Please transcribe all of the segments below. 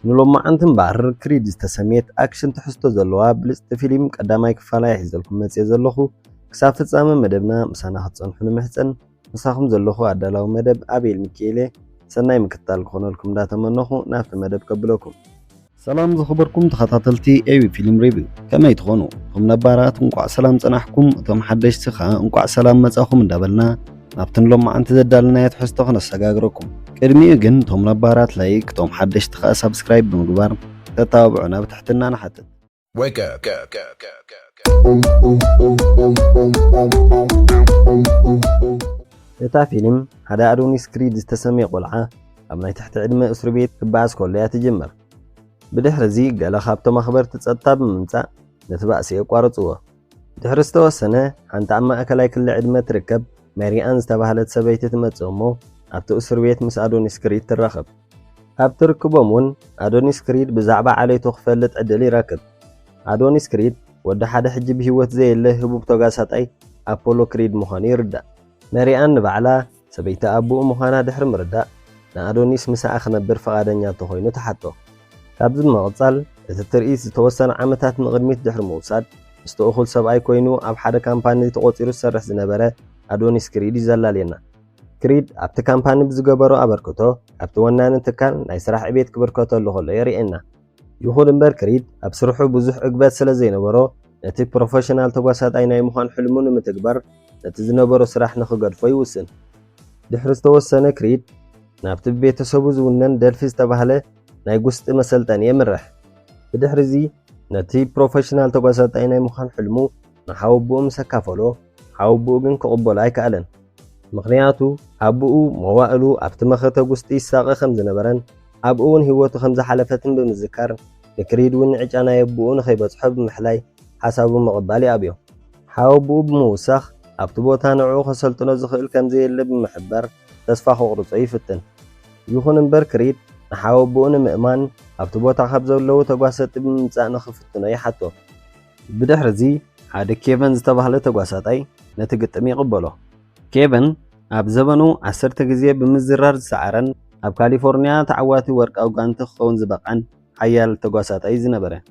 نلوم عنتم بعر كريد استسميت أكشن تحسته زلوا بلست فيلم قدامي كفالا يحزلكم متي زلخو كساف فصامه مدبنا مسانا حصنحن محصن مساخم زلخو عدلاو مدب أبيل ميكيله سناي مكتال كونلكم دا تمنخو نافت مدب قبلكم سلام زخبركم تخطاتلتي ايوي فيلم ريفيو كما يتخونو هم نبارات انقع سلام صنحكم اتم حدش تخا انقع سلام مصاخم اندبلنا نابتن لما انت زدالنا يتحستو خنسغاغركم قدمي جن توم نبارات لايك توم حدش تخا سبسكرايب بمقبار تتابعونا بتحتنا نحتت Wake up. اتا فيلم حدا أدونيس كريد استسمي قلعة أبناي تحت عدم أسر بيت كباس كلها تجمر بدحر زي قال خابتو مخبر تتصطب بمنصع نتبأسي يقارصوه دحر استوسنه حنت عما أكلاي كل عدمة تركب ماري أنز تبهلت سبيت تمتصومو أبتو أسر بيت مس أدونيس كريد ترخب أبتو ركبومون أدونيس كريد بزعبة علي تخفلت عدلي راكب أدونيس كريد وده حدا حجي بهوت زي اللي هبوب توقاسات أي أبولو كريد مخاني ردا ماري أن بعلا سبيت أبو مخانا دحر مردا نأدونيس مساء خنبر فقادنيا تخوينو تحتو كابز مغصال الترئيس توسن عامتات مغرميت دحر موساد استأخذ سبعي كوينو أب حدا كامباني تقوطيرو السرح زنبرة أدونيس كريد يزلالينا كريد أبت كامباني بزقبرو أبركتو أبت ونان تكان ناي سرح عبيت كبركتو اللي هو يريئنا يخول امبر كريد أبسرحو بزوح عقبات سلازينبرو نتي بروفيشنال تقواسات أيناي مخان حلمون متكبر نتي زنبرو سرح نخقر فيوسن دحر استوسن كريد نابت بيتسبو زونن دلفيز تبهله ناي قسط مسلطان يمرح بدحر زي نتي بروفيشنال تقواسات أيناي مخان حلمو نحاوبو مسكافلو حاوبو جن كقبل أي كألن مغنياتو أبوه موائلو أبت مخته قسطي ساق خمز نبرن أبوون هوتو خمز حلفتن بمذكر لكريد ونعج أنا يبوون خيبت حب محلاي حسابو مقبالي أبيو حاوبو بموسخ أبتبو تانعو خسلتنا زخيل كم زي اللي بمحبر تسفاخو غرصي فتن يخون انبر كريد نحاوبوون مئمان أبتبو تخبزو اللو تقواسات بمتسانا خفتنا يحطو بدحر زي حاد كيفن زتبهل تقواسات أي نتقتمي قبلو كيفن أب زبنو عسرت جزية بمزرار سعرن أب كاليفورنيا تعواتي ورق أو قانت خون زبقان حيال تقواسات أي زنبره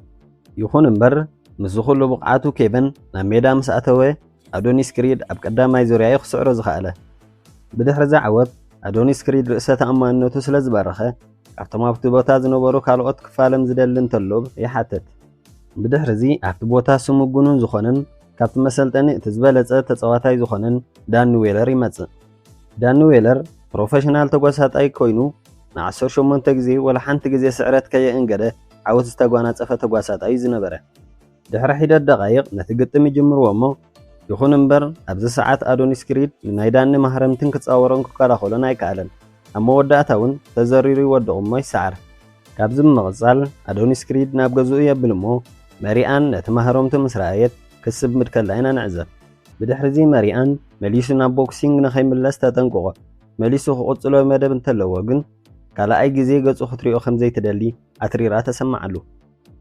يخون انبر مزخول بقعاتو كيفن نميدا مسأتوه أدونيس كريد أب قداماي زورياي خسعرو زخاله بدحر زعوت أدونيس كريد رئسة أمانو تسلز برخه أفتما أفتبوتا زنبرو كالوقت كفالم زدلن تلوب يحاتت بدحر زي أفتبوتا سمقونون زخونن كابت مسلطني تزبالت تتصواتاي زخونن دان ويلر يمص دان ويلر بروفيشنال تقوسات أي كوينو نعسر شمون تجزي ولا حنت جزي سعرات كي انقده عاوز استقوانا صفه تقوسات أي زنبره دحر حدة دقائق نتقطم يجمروا مو يخون امبر أبز ساعات أدونيس كريد لنايدان مهرمتن كتصاورون كقراخولن أيكالن أما وداتاون تزريري ودقم ماي سعر كابز مغزال أدونيس كريد نابغزو يبلمو مريان نتمهرمت مسرايت كسب مدكلاينا نعزب بدحر زي مريان مليسو نا بوكسينغ نخيملس تطنقو مليسو قصلو مدب انتلو ግን ካላአይ ጊዜ ገጹ ክትሪኦ ከም ዘይተደሊ ኣትሪራ ተሰማዓሉ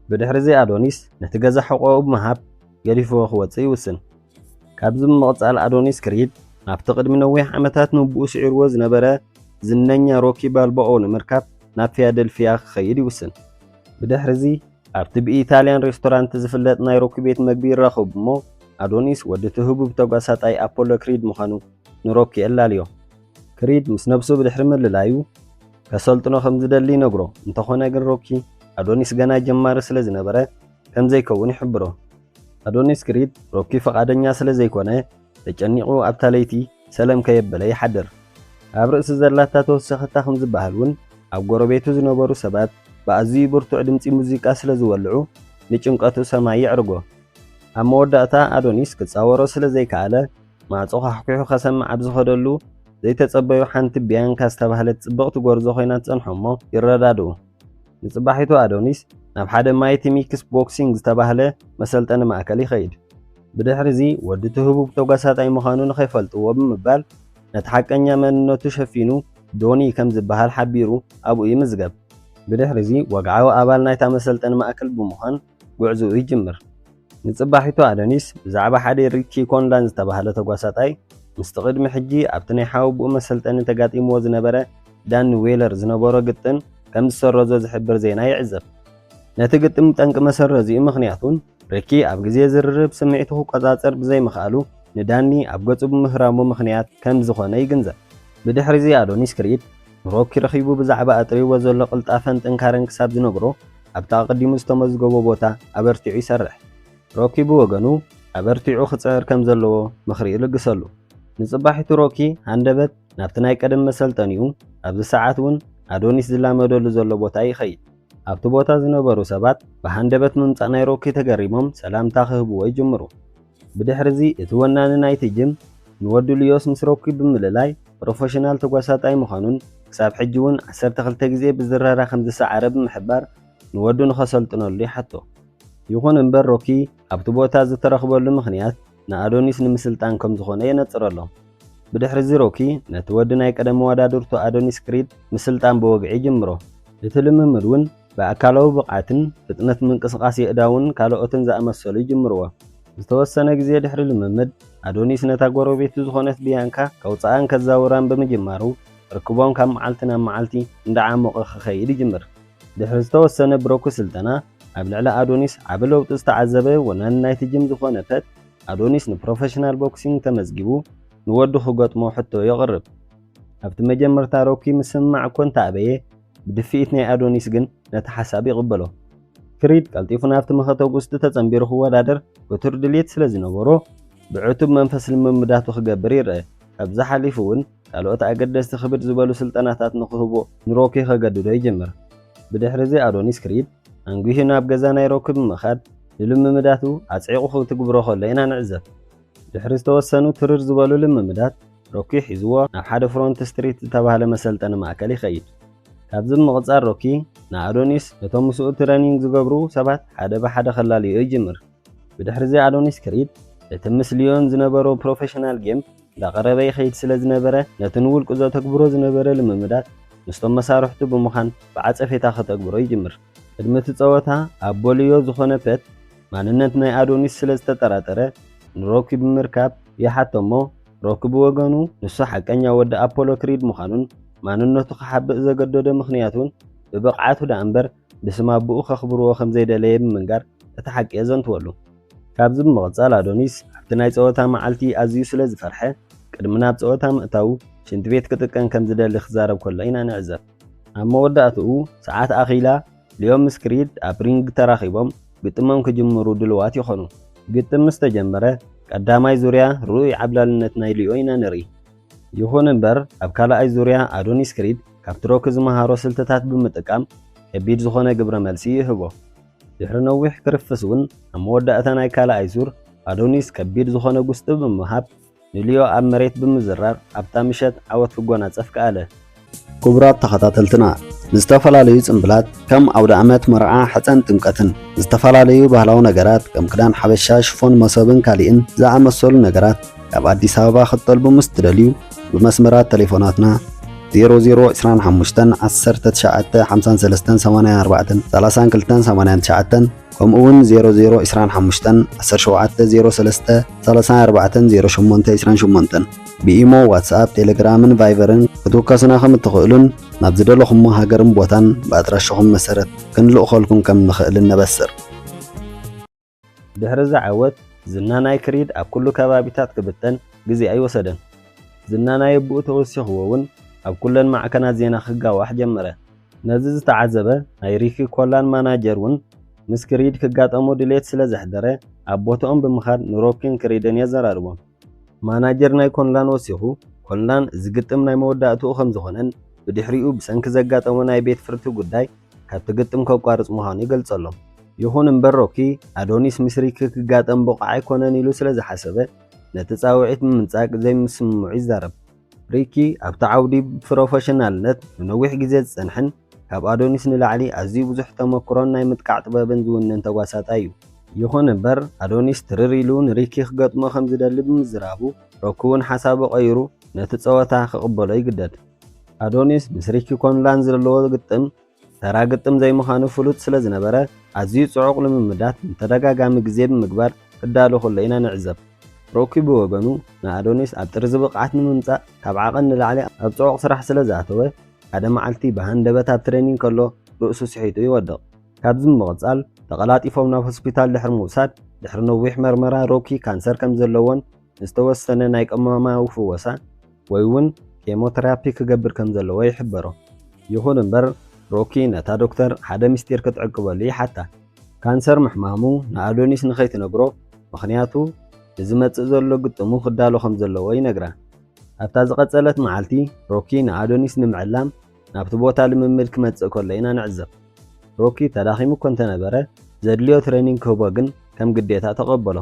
بدحر زي أدونيس نتجزا حقوق مهاب يلفو خواتي وسن كابز مقصال أدونيس كريد نفتقد من ويح عمتات نبؤ سعر وزن برا زننيا روكي بالبقون مركب نافيادلفيا خيدي وسن بدحر زي أرتب إيطاليان ريستورانت زفلت نايروكي بيت مكبير راخب مو أدونيس ودته هبوب توقاسات أي أبولو كريد مخانو نروكي إلا اليوم كريد مسنبسو بدحر من للايو كسلطنو خمز دلي نقرو انتخونا قل روكي أدونيس جنا جمار سلزنا برا كم زي كون يحبره أدونيس كريد روكي فقادنيا سلزي كونه تجنيقو أبتاليتي سلام كيبلا يحدر أبرئ سزرلاتا توسختا خمز بهالون أو قربيتو زنوبرو سبات بأزي برتو عدمتي موزيكا سلزو ولعو نيچنقاتو سماعي عرقو أما وداتا أدونيس كتصاورو سلزي كاله ما صوخ حكيحو خسم عبز خدلو زي تصبيو حنت بيان كاستبهلت صبغت غورزو خوينا تصنحمو يردادو نصباحيتو أدونيس ناب حدا مايتي ميكس بوكسينغ زتبهله مسلطن ماكلي خيد بدحر زي ودته هبوب توقاسات أي مخانو نخيفلطو بمبال نتحقنيا منو تشفينو دوني كم زبهال حبيرو أبو يمزقب بدحر زي وقعاو أبال نايتا مسلطن ماكل بمخان قعزو يجمر نصباحيتو أدونيس بزعبا حدا ريكي كوندان زتبهله توقاسات أي مستقدم حجي أبتني حاوب مسلطن تقاطي موز نبرا دان ويلر زنبورو قطن ከም ዝሰረዞ ዝሕብር ዜና ይዕዘብ። ነቲ ግጥም ጠንቂ መሰረዚኡ ምኽንያቱን ሪኪ ኣብ ግዜ ዝርርብ ስምዒቱ ክቆጻጸር ብዘይምኽኣሉ ንዳኒ ኣብ ገጹ ብምህራሙ ምኽንያት ከም ዝኾነ ይግንዘብ። ብድሕሪ እዚ ኣዶኒስ ክሪድ ሮኪ ረኺቡ ብዛዕባ ኣጥርይዎ ዘሎ ቅልጣፈን ጥንካረን ክሳብ ዝነግሮ ኣብቲ ኣቐዲሙ ዝተመዝገቦ ቦታ ኣበርቲዑ ይሰርሕ። ሮኪ ብወገኑ ኣበርቲዑ ክጽዕር ከም ዘለዎ ምኽሪ ይልግሰሉ። ንጽባሒቱ ሮኪ ሃንደበት ናብቲ ናይ ቀደም መሰልጠኒኡ ኣብዚ ሰዓት እውን ኣዶኒስ ዝላመደሉ ዘሎ ቦታ ይኸይድ። ኣብቲ ቦታ ዝነበሩ ሰባት ብሃንደበት ምምጻእ ናይ ሮኪ ተገሪሞም ሰላምታ ክህብዎ ይጅምሩ። ብድሕሪ እዚ እቲ ወናኒ ናይቲ ጅም ንወዱ ልዮስ ምስ ሮኪ ብምልላይ ፕሮፌሽናል ተጓሳጣይ ምዃኑን ክሳብ ሕጂ እውን 12 ግዜ ብዝረራ ከም ዝሰዓረ ብምሕባር ንወዱ ንኸሰልጥነሉ ይሓቶ። ይኹን እምበር ሮኪ ኣብቲ ቦታ ዝተረኽበሉ ምኽንያት ንኣዶኒስ ንምስልጣን ከም ዝኾነ የነጽረሎም። ብድሕሪ እዚ ሮኪ ነቲ ወዲ ናይ ቀደም መወዳድርቱ ኣዶኒስ ክሪድ ምስልጣን ብወግዒ ይጅምሮ። እቲ ልምምድ እውን ብኣካላዊ ብቕዓትን ፍጥነት ምንቅስቓስ የእዳውን ካልኦትን ዝኣመሰሉ ይጅምርዎ። ዝተወሰነ ግዜ ድሕሪ ልምምድ ኣዶኒስ ነታ ጎረቤቱ ዝኾነት ቢያንካ ከውፃኣን ከዛውራን ብምጅማሩ ርክቦም ካብ መዓልቲ ናብ መዓልቲ እንዳዓመቐ ክኸይድ ይጅምር። ድሕሪ ዝተወሰነ ብሮኪ ስልጠና ኣብ ልዕሊ ኣዶኒስ ዓብ ለውጢ ዝተዓዘበ ወናኒ ናይቲ ጅም ዝኾነ ፐት ኣዶኒስ ንፕሮፌሽናል ቦክሲንግ ተመዝጊቡ ንወዱ ክገጥሞ ሕቶ የቕርብ። ኣብቲ መጀመርታ ሮኪ ምስማዕ እኮ እንተኣበየ ብድፊኢት ናይ ኣዶኒስ ግን ነቲ ሓሳብ ይቕበሎ። ክሪድ ቀልጢፉ ናብቲ መኸተጉስቲ ተጸንቢሩ ክወዳደር ብቱር ድሌት ስለ ዝነበሮ ብዕቱብ መንፈስ ልምምዳቱ ክገብር ይርአ። ካብዚ ሓሊፉ እውን ካልኦት ኣገደስቲ ክብድ ዝበሉ ስልጠናታት ንክህቦ ንሮኪ ከገድዶ ይጅምር። ብድሕሪ እዚ ኣዶኒስ ክሪድ አንጉሂ ናብ ገዛ ናይ ሮኪ ብምኻድ ንልምምዳቱ ኣጽዒቑ ክትግብሮ ከሎ ኢና ንዕዘብ። ድሕሪ ዝተወሰኑ ትርር ዝበሉ ልምምዳት ሮኪ ሒዝዎ ናብ ሓደ ፍሮንት ስትሪት ዝተባህለ መሰልጠኒ ማእከል ይኸይድ። ካብዚ ምቕጻር ሮኪ ንኣዶኒስ ነቶም ምስኡ ትሬኒንግ ዝገብሩ ሰባት ሓደ ብሓደ ኸላልዮ ይጅምር። ብድሕሪ እዚ ኣዶኒስ ክሪድ እቲ ምስ ሊዮን ዝነበሮ ፕሮፌሽናል ጌም እንዳቐረበ ይኸይድ ስለ ዝነበረ ነቲ ንውልቁ ዘተግብሮ ዝነበረ ልምምዳት ምስቶም መሳርሕቱ ብምዃን ብዓጸፌታ ከተግብሮ ይጅምር። ቅድሚ እቲ ጸወታ ኣብ ቦልዮ ዝኾነ ፐት ማንነት ናይ ኣዶኒስ ስለ ዝተጠራጠረ ንሮኪ ብምርካብ ይሓቶ እሞ ሮኪ ብወገኑ ንሱ ሓቀኛ ወዲ ኣፖሎ ክሪድ ምዃኑን ማንነቱ ክሓብእ ዘገደዶ ምኽንያቱን ብብቕዓቱ ዳ እምበር ብስም ኣቦኡ ከኽብርዎ ከም ዘይደለየ ብምንጋር እቲ ሓቂ የዘንትወሉ። ካብዚ ብምቕጻል ኣዶኒስ ኣብቲ ናይ ጸወታ መዓልቲ ኣዝዩ ስለ ዝፈርሐ ቅድሚ ናብ ጸወታ ምእታው ሽንቲ ቤት ክጥቀም ከም ዝደሊ ክዛረብ ከሎ ኢና ንዕዘብ። ኣብ መወዳእትኡ ሰዓት ኣኺላ ሊዮን ምስ ክሪድ ኣብ ሪንግ ተራኺቦም ግጥሞም ክጅምሩ ድልዋት ይኾኑ። ግጥም ምስ ተጀመረ ቀዳማይ ዙርያ ርኡይ ዓብላልነት ናይ ሊዮ ኢና ንርኢ። ይኹን እምበር ኣብ ካልኣይ ዙርያ ኣዶኒስ ክሪድ ካብቲ ሮኪ ዝመሃሮ ስልትታት ብምጥቃም ከቢድ ዝኾነ ግብረ መልሲ ይህቦ። ድሕሪ ነዊሕ ክርፍስ እውን ኣብ መወዳእታ ናይ ካልኣይ ዙር ኣዶኒስ ከቢድ ዝኾነ ጉስጢ ብምሃብ ንሊዮ ኣብ መሬት ብምዝራር ኣብታ ምሸት ዓወት ክጎናጸፍ ከኣለ። ክቡራት ተኸታተልትና ንዝተፈላለዩ ጽምብላት ከም ኣውደ ዓመት መርዓ ሕፀን ጥምቀትን ዝተፈላለዩ ባህላዊ ነገራት ከም ክዳን ሓበሻ ሽፎን መሶብን ካልእን ዝኣመሰሉ ነገራት ካብ ኣዲስ ኣበባ ክትጠልቡ ምስ ትደልዩ ብመስመራት ቴሌፎናትና 0025 1953 84 3289 ከምኡውን 0025 1703 34 08 28 ብኢሞ ዋትስኣፕ ቴሌግራምን ቫይበርን ክትውከሱና ከም እትኽእሉን ናብ ዝደለኹሞ ሃገርን ቦታን ብኣድራሻኹም መሰረት ክንልእኸልኩም ከም ንኽእል ነበስር። ድሕሪ እዚ ዓወት ዝና ናይ ክሪድ ኣብ ኩሉ ከባቢታት ክብተን ግዜ ኣይወሰደን። ዝና ናይ ኣቦኡ ተወሲኽዎ እውን ኣብ ኩለን ማዕከናት ዜና ክጋዋሕ ጀመረ። ነዚ ዝተዓዘበ ናይ ሪኪ ኮላን ማናጀር እውን ምስ ክሪድ ክጋጠሙ ድሌት ስለ ዘሕደረ ኣብ ቦታኦም ብምኻድ ንሮኪን ክሪድን የዘራርቦም። ማናጀር ናይ ኮንላን ወሲኹ ኮንላን ዝግጥም ናይ መወዳእትኡ ከም ዝኾነን ብድሕሪኡ ብሰንኪ ዘጋጠሙ ናይ ቤት ፍርቲ ጉዳይ ካብቲ ግጥም ከቋርጽ ምዃኑ ይገልጸሎም። ይኹን እምበር ሮኪ ኣዶኒስ ምስ ሪኪ ክጋጠም ብቑዕ ኣይኮነን ኢሉ ስለ ዝሓሰበ ነቲ ጻውዒት ምምንጻቅ ዘይምስምዑ ይዛረብ። ሪኪ ኣብቲ ዓውዲ ፕሮፌሽናልነት ንነዊሕ ግዜ ዝጸንሕን ካብ ኣዶኒስ ንላዕሊ ኣዝዩ ብዙሕ ተመክሮን ናይ ምጥቃዕ ጥበብን ዝውንን ተጓሳጣይ እዩ። ይኹን እምበር ኣዶኒስ ትርር ኢሉ ንሪኪ ክገጥሞ ከም ዝደሊ ብምዝራቡ ሮኪ እውን ሓሳቡ ቀይሩ ነቲ ጸወታ ክቕበሎ ይግደድ። ኣዶኒስ ምስ ሪኪ ኮንላን ዘለዎ ግጥም ተራ ግጥም ዘይምዃኑ ፍሉጥ ስለ ዝነበረ ኣዝዩ ጽዑቕ ልምምዳት ንተደጋጋሚ ግዜ ብምግባር ክዳሎ ከሎ ኢና ንዕዘብ። ሮኪ ብወገኑ ንኣዶኒስ ኣብ ጥርዚ ብቕዓት ንምምጻእ ካብ ዓቐን ንላዕሊ ኣብ ጽዑቕ ስራሕ ስለ ዝኣተወ ሓደ መዓልቲ ብሃንደበት ኣብ ትሬኒንግ ከሎ ርእሱ ስሒቱ ይወድቕ። ካብዚ ብምቕጻል ተቐላጢፎም ናብ ሆስፒታል ድሕሪ ምውሳድ ድሕሪ ነዊሕ መርመራ ሮኪ ካንሰር ከም ዘለዎን ዝተወሰነ ናይ ቀመማዊ ፍወሳ ወይ እውን ኬሞቴራፒ ክገብር ከም ዘለዎ ይሕበሮ። ይኹን እምበር ሮኪ ነታ ዶክተር ሓደ ምስጢር ክትዕቅበሉ ይሓታ። ካንሰር ምሕማሙ ንኣዶኒስ ንኸይትነግሮ ምኽንያቱ ንዝመጽእ ዘሎ ግጥሙ ክዳሎ ከም ዘለዎ ይነግራ። ኣብታ ዝቐጸለት መዓልቲ ሮኪ ንኣዶኒስ ንምዕላም ናብቲ ቦታ ልምምድ ክመጽእ ከሎ ኢና ንዕዘብ። ሮኪ ተዳኺሙ እኳ እንተነበረ ዘድልዮ ትሬኒንግ ክህቦ ግን ከም ግዴታ ተቐበሎ።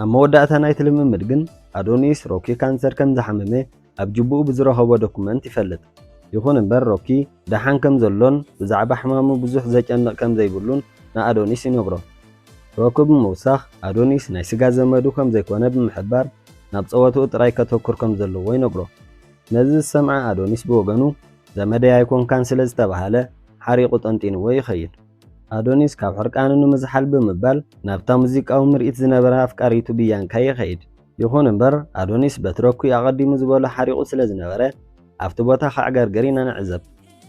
ኣብ መወዳእታ ናይቲ ልምምድ ግን ኣዶኒስ ሮኪ ካንሰር ከም ዝሓመመ ኣብ ጅቡኡ ብዝረኸቦ ዶኩመንት ይፈልጥ። ይኹን እምበር ሮኪ ደሓን ከም ዘሎን ብዛዕባ ሕማሙ ብዙሕ ዘጨንቕ ከም ዘይብሉን ንኣዶኒስ ይነግሮ። ሮኪ ብምውሳኽ ኣዶኒስ ናይ ስጋ ዘመዱ ከም ዘይኮነ ብምሕባር ናብ ፀወትኡ ጥራይ ከተኩር ከም ዘለዎ ይነግሮ። ነዚ ዝሰምዐ ኣዶኒስ ብወገኑ ዘመደይ ኣይኮንካን ስለ ዝተባሃለ ሓሪቑ ጠንጢንዎ ይኸይድ። ኣዶኒስ ካብ ሕርቃኑ ንምዝሓል ብምባል ናብታ ሙዚቃዊ ምርኢት ዝነበረ ኣፍቃሪቱ ቢያንካ ይኸይድ። ይኹን እምበር ኣዶኒስ በቲ ሮኪ ኣቐዲሙ ዝበሎ ሓሪቑ ስለ ዝነበረ ኣብቲ ቦታ ከዕገርገር ኢና ንዕዘብ።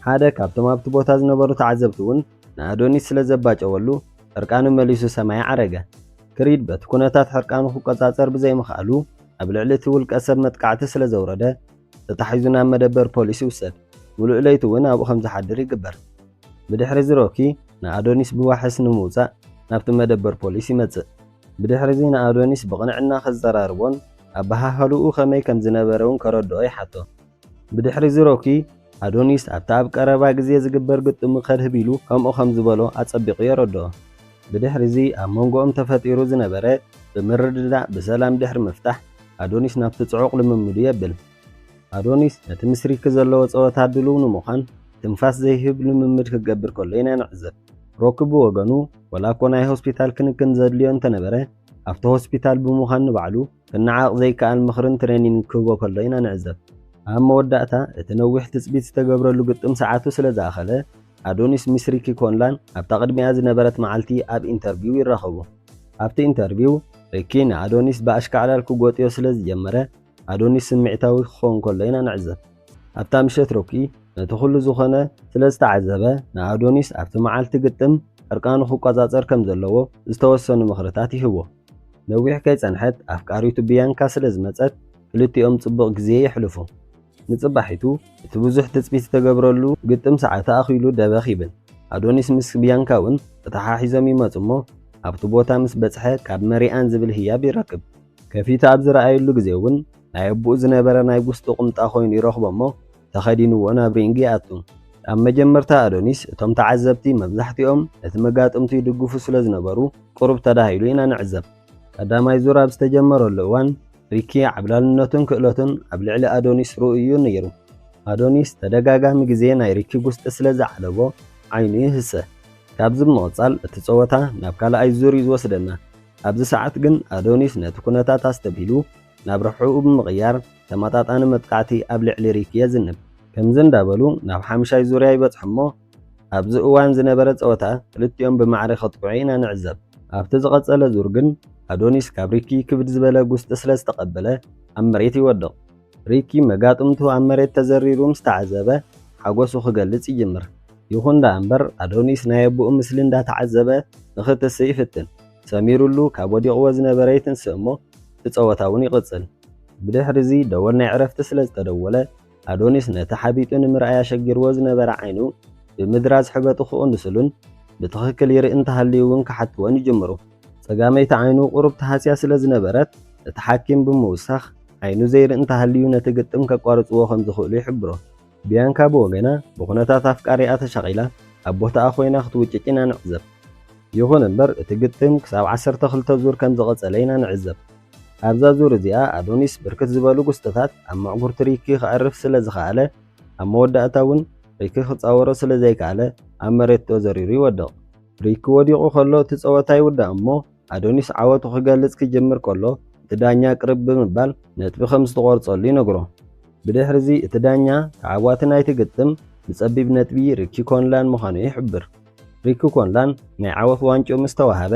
ሓደ ካብቶም ኣብቲ ቦታ ዝነበሩ ተዓዘብቲ እውን ንኣዶኒስ ስለ ዘባጨወሉ ሕርቃኑ መሊሱ ሰማይ ዓረገ። ክሪድ በቲ ኩነታት ሕርቃኑ ክቆጻጸር ብዘይምኽኣሉ ኣብ ልዕሊ እቲ ውልቀ ሰብ መጥቃዕቲ ስለ ዘውረደ ተታሒዙ ናብ መደበር ፖሊስ ይውሰድ። ሙሉእ ለይቲ እውን ኣብኡ ከም ዝሓድር ይግበር። ብድሕሪ እዚ ሮኪ ንኣዶኒስ ብዋሕስ ንምውፃእ ናብቲ መደበር ፖሊስ ይመጽእ። ብድሕሪ እዚ ንኣዶኒስ ብቕንዕና ክዘራርቦን ኣብ ባሃህልኡ ከመይ ከም ዝነበረ እውን ከረድኦ ይሓቶ። ብድሕሪ እዚ ሮኪ ኣዶኒስ ኣብታ ኣብ ቀረባ ግዜ ዝግበር ግጥሙ ከድህብ ኢሉ ከምኡ ከም ዝበሎ ኣጸቢቑ የረድኦ። ብድሕሪ እዚ ኣብ መንጎኦም ተፈጢሩ ዝነበረ ብምርድዳእ ብሰላም ድሕሪ ምፍታሕ ኣዶኒስ ናብቲ ጽዑቕ ልምምዱ የብል። ኣዶኒስ ነቲ ምስ ሪኪ ዘለዎ ፀወታ ድልው ንምዃን ትንፋስ ዘይህብ ልምምድ ክገብር ከሎ ኢና ንዕዘብ። ሮኪ ብወገኑ ወላ እኮ ናይ ሆስፒታል ክንክን ዘድልዮ እንተነበረ ኣብቲ ሆስፒታል ብምዃን ንባዕሉ ክነዓቕ ዘይከኣል ምኽርን ትሬኒንግ ክህቦ ከሎ ኢና ንዕዘብ። ኣብ መወዳእታ እቲ ነዊሕ ትፅቢት ዝተገብረሉ ግጥም ሰዓቱ ስለ ዝኣኸለ ኣዶኒስ ምስ ሪኪ ኮንላን ኣብታ ቅድሚኣ ዝነበረት መዓልቲ ኣብ ኢንተርቪው ይራኸቡ። ኣብቲ ኢንተርቪው ሪኪ ንኣዶኒስ ብኣሽካዕላል ክጎጥዮ ስለ ዝጀመረ ኣዶኒስ ስምዒታዊ ክኸውን ከሎ ኢና ንዕዘብ። ኣብታ ምሸት ሮኪ ነቲ ኩሉ ዝኾነ ስለ ዝተዓዘበ ንኣዶኒስ ኣብቲ መዓልቲ ግጥም ዕርቃኑ ክቆጻጸር ከም ዘለዎ ዝተወሰኑ ምኽርታት ይህቦ። ነዊሕ ከይጸንሐት ኣፍቃሪቱ ቢያንካ ስለ ዝመጸት ክልቲኦም ጽቡቕ ግዜ የሕልፉ። ንጽባሒቱ እቲ ብዙሕ ትጽቢት ዝተገብረሉ ግጥም ሰዓት ኣኺሉ ደበኽ ይብል። ኣዶኒስ ምስ ቢያንካ እውን ተተሓሒዞም ይመጹ እሞ ኣብቲ ቦታ ምስ በጽሐ ካብ መሪኣን ዝብል ህያብ ይረክብ። ከፊቱ ኣብ ዝረኣየሉ ግዜ እውን ናይ ኣቡኡ ዝነበረ ናይ ጉስጡ ቁምጣ ኮይኑ ይረኽቦ እሞ ተኸዲንዎ ናብ ሪንግ ይኣቱ። ኣብ መጀመርታ ኣዶኒስ እቶም ተዓዘብቲ መብዛሕቲኦም ነቲ መጋጥምቱ ይድግፉ ስለ ዝነበሩ ቁሩብ ተዳሂሉ ኢና ንዕዘብ። ቀዳማይ ዙር ኣብ ዝተጀመረሉ እዋን ሪኪ ዓብላልነቱን ክእለቱን ኣብ ልዕሊ ኣዶኒስ ርኡዩ ነይሩ። ኣዶኒስ ተደጋጋሚ ግዜ ናይ ሪኪ ጉስጢ ስለ ዝዓለቦ ዓይኑ ይህሰ። ካብዚ ብምቕጻል እቲ ፀወታ ናብ ካልኣይ ዙር እዩ ዝወስደና። ኣብዚ ሰዓት ግን ኣዶኒስ ነቲ ኩነታት ኣስተቢሉ ናብ ርሑኡ ብምቕያር ተመጣጣኒ መጥቃዕቲ ኣብ ልዕሊ ሪኪ የዝንብ። ከምዚ እንዳበሉ ናብ ሓምሻይ ዙርያ ይበጽሑ እሞ ኣብዚ እዋን ዝነበረ ፀወታ ክልቲኦም ብማዕረ ከጥቅዑ ኢና ንዕዘብ። ኣብቲ ዝቐጸለ ዙር ግን ኣዶኒስ ካብ ሪኪ ክብድ ዝበለ ጉስጢ ስለ ዝተቐበለ ኣብ መሬት ይወድቕ። ሪኪ መጋጥምቱ ኣብ መሬት ተዘሪሩ ምስ ተዓዘበ ሓጎሱ ክገልጽ ይጅምር። ይኹን ዳ እምበር ኣዶኒስ ናይ ኣቡኡ ምስሊ እንዳተዓዘበ ንኽትስእ ይፍትን። ሰሚሩሉ ካብ ወዲቕዎ ዝነበረ ይትንስእ እሞ እቲ ፀወታ እውን ይቕጽል። ብድሕሪ እዚ ደወል ናይ ዕረፍቲ ስለ ዝተደወለ ኣዶኒስ ነቲ ሓቢጡ ንምርኣይ ኣሸጊርዎ ዝነበረ ዓይኑ ብምድራዝ ሕበጡ ክቕንስሉን ብትኽክል ይርኢ እንተሃልዩ እውን ክሓትዎን ይጅምሩ። ፀጋመይቲ ዓይኑ ቁሩብ ተሃስያ ስለ ዝነበረት እቲ ሓኪም ብምውሳኽ ዓይኑ ዘይርኢ እንተሃልዩ ነቲ ግጥም ከቋርፅዎ ከም ዝኽእሉ ይሕብሮ። ቢያንካ ብወገና ብኹነታት ኣፍቃሪኣ ተሸቒላ ኣብ ቦታኣ ኮይና ክትውጭጭ ኢና ንዕዘብ። ይኹን እምበር እቲ ግጥም ክሳብ 12 ዙር ከም ዝቐጸለ ኢና ንዕዘብ። ኣብዛ ዙር እዚኣ ኣዶኒስ ብርክት ዝበሉ ጉስጥታት ኣብ መዕጉርቲ ሪኪ ክዕርፍ ስለ ዝኸኣለ ኣብ መወዳእታ እውን ሪኪ ክፃወሮ ስለ ዘይከኣለ ኣብ መሬት ተዘሪሩ ይወድቕ። ሪኪ ወዲቑ ከሎ እቲ ፀወታ ይውዳእ እሞ ኣዶኒስ ዓወቱ ክገልጽ ክጅምር ከሎ እቲ ዳኛ ቅርብ ብምባል ነጥቢ ከም ዝተቖርጸሉ ይነግሮ። ብድሕሪ እዚ እቲ ዳኛ ተዓዋቲ ናይቲ ግጥም ብጸቢብ ነጥቢ ሪኪ ኮንላን ምዃኑ ይሕብር። ሪኪ ኮንላን ናይ ዓወት ዋንጮ ምስ ተዋሃበ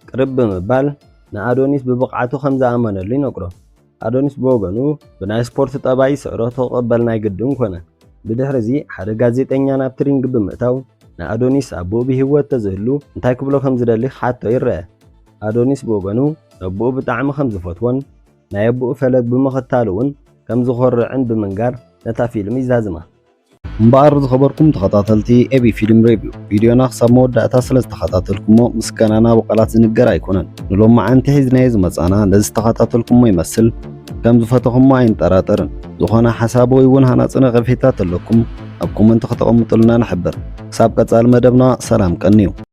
ቅርብ ብምባል ንኣዶኒስ ብብቕዓቱ ከም ዝኣመነሉ ይነግሮ። ኣዶኒስ ብወገኑ ብናይ ስፖርት ጠባይ ስዕሮ ተቐበል ናይ ግድን ኮነ። بدحرزي ሓደ ጋዜጠኛ ናብ ትሪንግ ብምእታው ንኣዶኒስ ኣቦኡ ብሂወት ተዝህሉ እንታይ ክብሎ ከም ዝደሊ ሓቶ ይረአ። ኣዶኒስ ብወገኑ ኣቦኡ ብጣዕሚ ከም ዝፈትዎን ናይ ኣቦኡ ፈለግ ብምኽታል እውን ከም ዝኮርዕን ብምንጋር ነታ ፊልም ይዛዝማ። እምበኣር ዝኸበርኩም ተኸታተልቲ ኤቢ ፊልም ሪቪው ቪድዮና ክሳብ መወዳእታ ስለ ዝተኸታተልኩሞ ምስጋናና ብቃላት ዝንገር ኣይኮነን። ንሎም መዓንቲ ሒዝናዮ ዝመፃና ነዚ ዝተኸታተልኩሞ ይመስል ከም ዝፈተኹሞ ኣይንጠራጠርን። ዝኾነ ሓሳብ ወይ እውን ሃናፅነ ቐልፊታት ኣለኩም ኣብ ኮመንት ከተቐምጡልና ንሕብር። ክሳብ ቀጻሊ መደብና ሰላም ቀኒዩ።